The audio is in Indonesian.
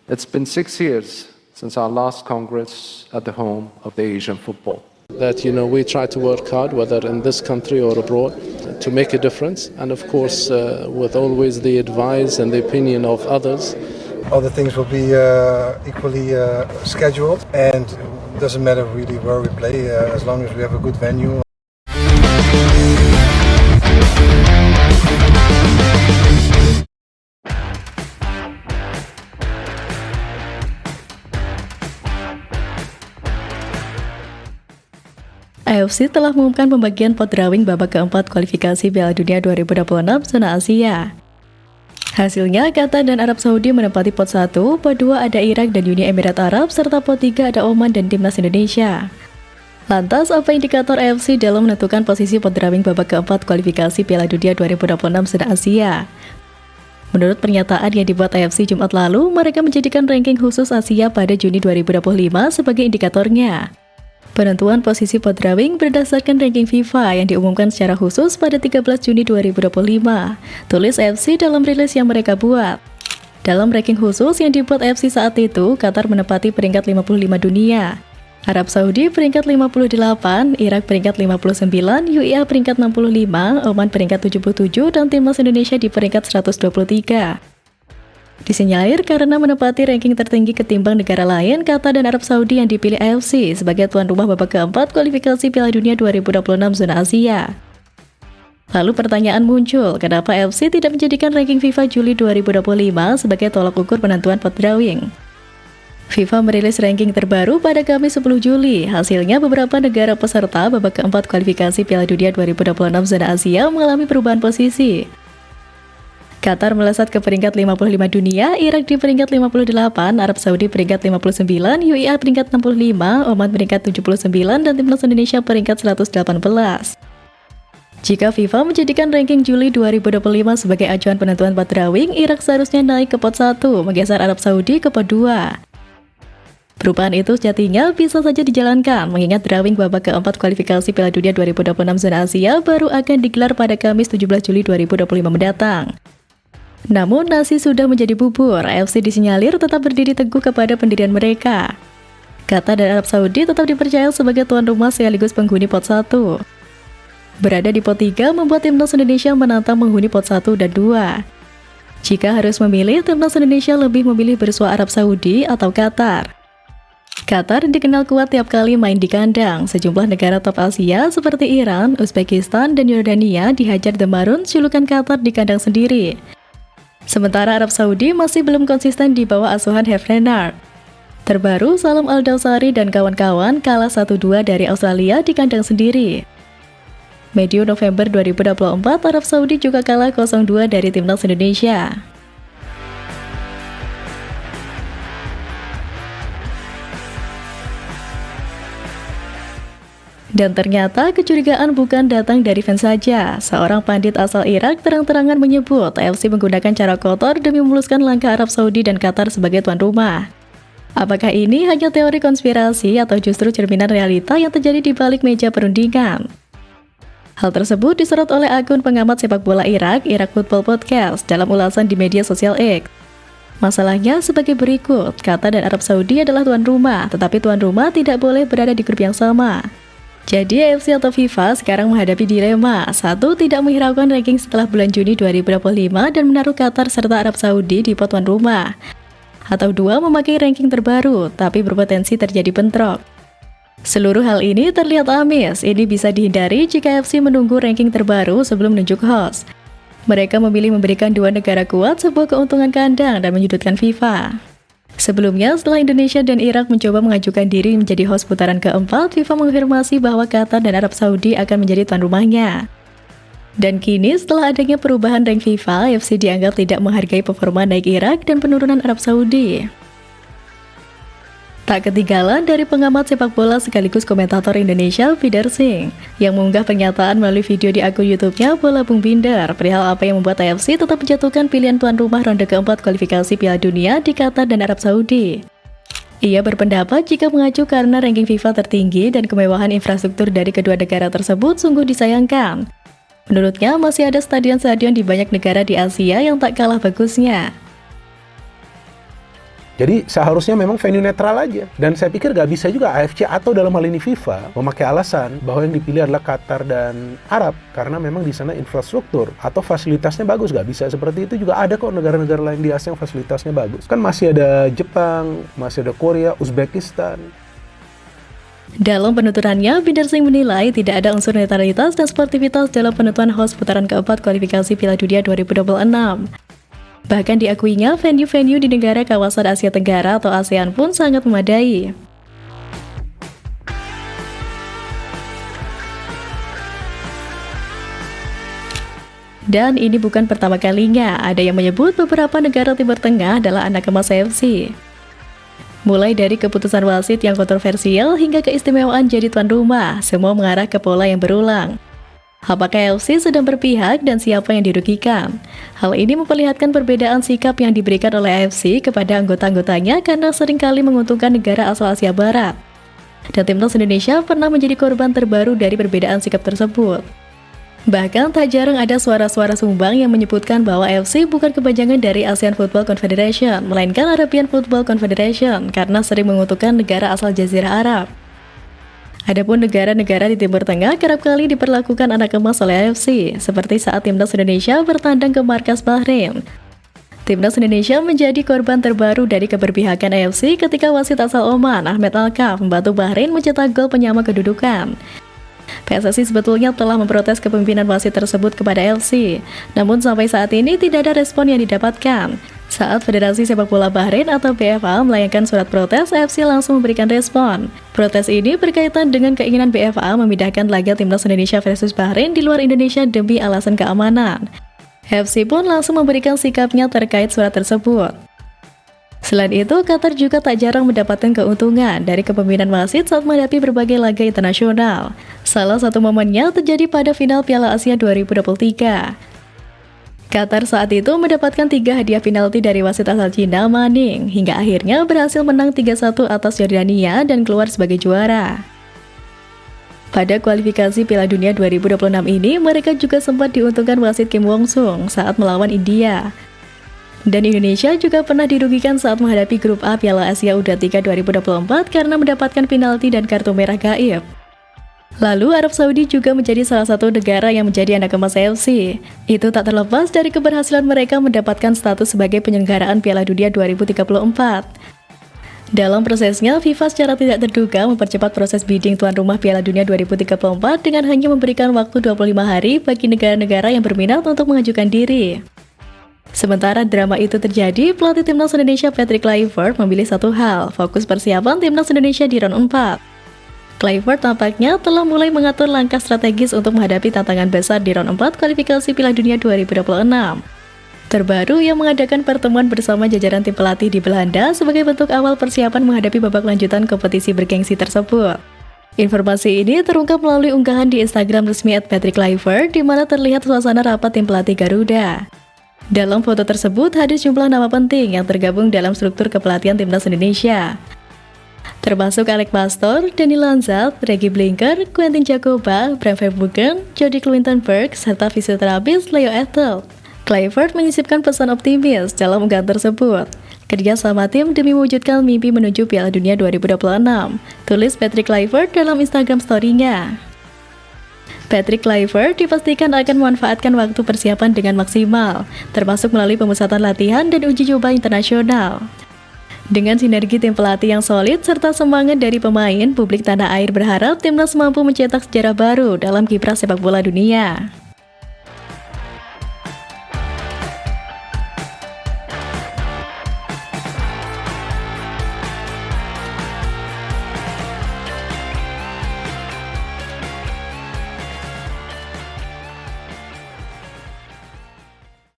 It's been 6 years since our last Congress at the home of the Asian football. That we try to work hard, whether in this country or abroad, to make a difference, and of course with always the advice and the opinion of others. All the things will be equally scheduled, and it doesn't matter really where we play as long as we have a good venue. AFC telah mengumumkan pembagian pot drawing babak keempat kualifikasi Piala Dunia 2026 zona Asia. Hasilnya, Qatar dan Arab Saudi menempati pot 1, pot 2 ada Irak dan Uni Emirat Arab, serta pot 3 ada Oman dan Timnas Indonesia. Lantas, apa indikator AFC dalam menentukan posisi pot drawing babak keempat kualifikasi Piala Dunia 2026 zona Asia? Menurut pernyataan yang dibuat AFC Jumat lalu, mereka menjadikan ranking khusus Asia pada Juni 2025 sebagai indikatornya. Penentuan posisi pot drawing berdasarkan ranking FIFA yang diumumkan secara khusus pada 13 Juni 2025, tulis AFC dalam rilis yang mereka buat. Dalam ranking khusus yang dibuat AFC saat itu, Qatar menempati peringkat 55 dunia, Arab Saudi peringkat 58, Irak peringkat 59, UAE peringkat 65, Oman peringkat 77, dan Timnas Indonesia di peringkat 123. Disinyalir karena menempati ranking tertinggi ketimbang negara lain, Qatar dan Arab Saudi yang dipilih AFC sebagai tuan rumah babak keempat kualifikasi Piala Dunia 2026 zona Asia. Lalu pertanyaan muncul, kenapa AFC tidak menjadikan ranking FIFA Juli 2025 sebagai tolak ukur penentuan pot drawing? FIFA merilis ranking terbaru pada Kamis 10 Juli. Hasilnya beberapa negara peserta babak keempat kualifikasi Piala Dunia 2026 zona Asia mengalami perubahan posisi. Qatar melesat ke peringkat 55 dunia, Irak di peringkat 58, Arab Saudi peringkat 59, UAE peringkat 65, Oman peringkat 79, dan Timnas Indonesia peringkat 118. Jika FIFA menjadikan ranking Juli 2025 sebagai acuan penentuan pot drawing, Irak seharusnya naik ke pot 1, menggeser Arab Saudi ke pot 2. Perubahan itu sejatinya bisa saja dijalankan, mengingat drawing babak keempat kualifikasi Piala Dunia 2026 zona Asia baru akan digelar pada Kamis 17 Juli 2025 mendatang. Namun, nasi sudah menjadi bubur. AFC disinyalir tetap berdiri teguh kepada pendirian mereka. Qatar dan Arab Saudi tetap dipercaya sebagai tuan rumah sekaligus penghuni pot 1. Berada di pot 3 membuat Timnas Indonesia menantang menghuni pot 1 dan 2. Jika harus memilih, Timnas Indonesia lebih memilih bersua Arab Saudi atau Qatar. Qatar dikenal kuat tiap kali main di kandang. Sejumlah negara top Asia seperti Iran, Uzbekistan, dan Yordania dihajar The Maroons julukan Qatar di kandang sendiri. Sementara Arab Saudi masih belum konsisten di bawah asuhan Herve Renard. Terbaru, Salam Al-Dawsari dan kawan-kawan kalah 1-2 dari Australia di kandang sendiri. Medio November 2024, Arab Saudi juga kalah 0-2 dari Timnas Indonesia. Dan ternyata kecurigaan bukan datang dari fans saja. Seorang pandit asal Irak terang-terangan menyebut AFC menggunakan cara kotor demi memuluskan langkah Arab Saudi dan Qatar sebagai tuan rumah. Apakah ini hanya teori konspirasi atau justru cerminan realita yang terjadi di balik meja perundingan? Hal tersebut disorot oleh akun pengamat sepak bola Irak Football Podcast dalam ulasan di media sosial X. Masalahnya sebagai berikut, Qatar dan Arab Saudi adalah tuan rumah, tetapi tuan rumah tidak boleh berada di grup yang sama. Jadi AFC atau FIFA sekarang menghadapi dilema. 1. Tidak menghiraukan ranking setelah bulan Juni 2025 dan menaruh Qatar serta Arab Saudi di pot tuan rumah. Atau 2. Memakai ranking terbaru, tapi berpotensi terjadi bentrok. Seluruh hal ini terlihat amis. Ini bisa dihindari jika AFC menunggu ranking terbaru sebelum menunjuk host. Mereka memilih memberikan dua negara kuat sebuah keuntungan kandang dan menyudutkan FIFA. Sebelumnya, setelah Indonesia dan Irak mencoba mengajukan diri menjadi host putaran keempat, FIFA mengonfirmasi bahwa Qatar dan Arab Saudi akan menjadi tuan rumahnya. Dan kini, setelah adanya perubahan rank FIFA, AFC dianggap tidak menghargai performa naik Irak dan penurunan Arab Saudi. Tak ketinggalan dari pengamat sepak bola sekaligus komentator Indonesia, Vidar Singh, yang mengunggah pernyataan melalui video di akun YouTube-nya Bola Bung Binder perihal apa yang membuat AFC tetap menjatuhkan pilihan tuan rumah ronde keempat kualifikasi Piala Dunia di Qatar dan Arab Saudi. Ia berpendapat jika mengacu karena ranking FIFA tertinggi dan kemewahan infrastruktur dari kedua negara tersebut sungguh disayangkan. Menurutnya, masih ada stadion-stadion di banyak negara di Asia yang tak kalah bagusnya. Jadi seharusnya memang venue netral aja. Dan saya pikir gak bisa juga AFC atau dalam hal ini FIFA memakai alasan bahwa yang dipilih adalah Qatar dan Arab karena memang di sana infrastruktur atau fasilitasnya bagus. Gak bisa seperti itu, juga ada kok negara-negara lain di Asia yang fasilitasnya bagus. Kan masih ada Jepang, masih ada Korea, Uzbekistan. Dalam penuturannya, Binder Singh menilai tidak ada unsur netralitas dan sportivitas dalam penentuan host putaran keempat kualifikasi Piala Dunia 2026. Bahkan diakuinya venue-venue di negara kawasan Asia Tenggara atau ASEAN pun sangat memadai. Dan ini bukan pertama kalinya ada yang menyebut beberapa negara Timur Tengah adalah anak emas AFC. Mulai dari keputusan wasit yang kontroversial hingga keistimewaan jadi tuan rumah, semua mengarah ke pola yang berulang. Apakah AFC sedang berpihak dan siapa yang dirugikan? Hal ini memperlihatkan perbedaan sikap yang diberikan oleh AFC kepada anggota-anggotanya karena seringkali menguntungkan negara asal Asia Barat. Dan timnas Indonesia pernah menjadi korban terbaru dari perbedaan sikap tersebut. Bahkan tak jarang ada suara-suara sumbang yang menyebutkan bahwa AFC bukan kepanjangan dari ASEAN Football Confederation, melainkan Arabian Football Confederation karena sering menguntungkan negara asal Jazirah Arab. Adapun negara-negara di Timur Tengah kerap kali diperlakukan anak emas oleh AFC, seperti saat timnas Indonesia bertandang ke markas Bahrain. Timnas Indonesia menjadi korban terbaru dari keberpihakan AFC ketika wasit asal Oman, Ahmed Alkaf, membantu Bahrain mencetak gol penyama kedudukan. PSSI sebetulnya telah memprotes kepemimpinan wasit tersebut kepada AFC, namun sampai saat ini tidak ada respon yang didapatkan. Saat Federasi Sepak Bola Bahrain atau BFA melayangkan surat protes, AFC langsung memberikan respon. Protes ini berkaitan dengan keinginan BFA memindahkan laga timnas Indonesia versus Bahrain di luar Indonesia demi alasan keamanan. AFC pun langsung memberikan sikapnya terkait surat tersebut. Selain itu, Qatar juga tak jarang mendapatkan keuntungan dari kepemimpinan wasit saat menghadapi berbagai laga internasional. Salah satu momennya terjadi pada final Piala Asia 2023. Qatar saat itu mendapatkan 3 hadiah penalti dari wasit asal Cina, Ma Ning, hingga akhirnya berhasil menang 3-1 atas Yordania dan keluar sebagai juara. Pada kualifikasi Piala Dunia 2026 ini, mereka juga sempat diuntungkan wasit Kim Wong Sung saat melawan India. Dan Indonesia juga pernah dirugikan saat menghadapi grup A Piala Asia U23 2024 karena mendapatkan penalti dan kartu merah gaib. Lalu Arab Saudi juga menjadi salah satu negara yang menjadi anak emas AFC. Itu tak terlepas dari keberhasilan mereka mendapatkan status sebagai penyelenggaraan Piala Dunia 2034. Dalam prosesnya, FIFA secara tidak terduga mempercepat proses bidding tuan rumah Piala Dunia 2034 dengan hanya memberikan waktu 25 hari bagi negara-negara yang berminat untuk mengajukan diri. Sementara drama itu terjadi, pelatih timnas Indonesia Patrick Kluivert memilih satu hal, fokus persiapan timnas Indonesia di round 4. Kluivert tampaknya telah mulai mengatur langkah strategis untuk menghadapi tantangan besar di round 4 kualifikasi Piala Dunia 2026. Terbaru yang mengadakan pertemuan bersama jajaran tim pelatih di Belanda sebagai bentuk awal persiapan menghadapi babak lanjutan kompetisi bergengsi tersebut. Informasi ini terungkap melalui unggahan di Instagram resmi @Patrick Kluivert di mana terlihat suasana rapat tim pelatih Garuda. Dalam foto tersebut hadir sejumlah nama penting yang tergabung dalam struktur kepelatihan timnas Indonesia, termasuk Alec Pastor, Danny Lanzat, Reggie Blinker, Quentin Jacoba, Bram Verbruggen, Jody Clinton-Berg, serta fisioterapis Leo Ethel. Kluivert menyisipkan pesan optimis dalam unggahan tersebut. Kerja sama tim demi mewujudkan mimpi menuju Piala Dunia 2026, tulis Patrick Kluivert dalam Instagram story-nya. Patrick Kluivert dipastikan akan memanfaatkan waktu persiapan dengan maksimal, termasuk melalui pemusatan latihan dan uji coba internasional. Dengan sinergi tim pelatih yang solid serta semangat dari pemain, publik tanah air berharap timnas mampu mencetak sejarah baru dalam kiprah sepak bola dunia.